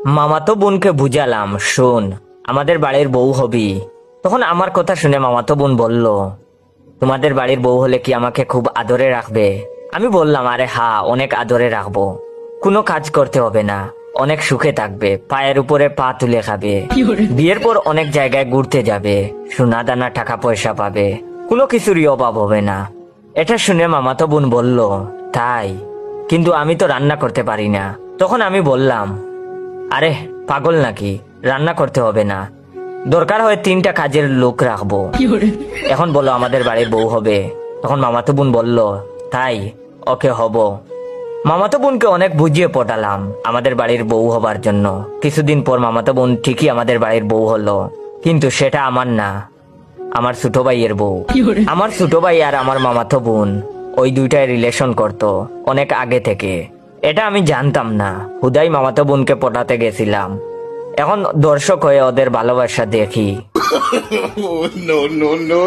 মামাতো বোনকে বুঝালাম, শোন আমাদের বাড়ির বউ হবি। তখন আমার কথা শুনে মামাতো বোন বলল, তোমাদের বাড়ির বউ হলে কি আমাকে খুব আদরে রাখবে? আমি বললাম, আরে হ্যাঁ, অনেক আদরে রাখবো। কোনো কাজ করতে হবে না, অনেক সুখে থাকবে, পায়ের উপরে পা তুলে খাবে, বিয়ের পর অনেক জায়গায় ঘুরতে যাবে, সোনা দানা টাকা পয়সা পাবে, কোনো কিছুরই অভাব হবে না। এটা শুনে মামাতো বোন বলল, তাই? কিন্তু আমি তো রান্না করতে পারি না। তখন আমি বললাম, আরে পাগল নাকি, রান্না করতে হবে না, দরকার হয় 3টা কাজের লোক রাখবো। এখন বলো আমাদের বাড়ির বউ হবে? তখন মামাতো বোন বলল, তাই, ওকে হব। মামাতো বোনকে অনেক বুঝিয়ে পটালাম আমাদের বাড়ির বউ হবার জন্য। কিছুদিন পর মামাতো বোন ঠিকই আমাদের বাড়ির বউ হলো, কিন্তু সেটা আমার না, আমার ছোট ভাইয়ের বউ। আমার ছোট ভাই আর আমার মামাতো বোন ওই দুইটাই রিলেশন করতো অনেক আগে থেকে। এটা আমি জানতাম না, হুদাই মামাতো বোনকে পটাতে গেছিলাম। এখন দর্শক হয়ে ওদের ভালোবাসা দেখি। No, no, no.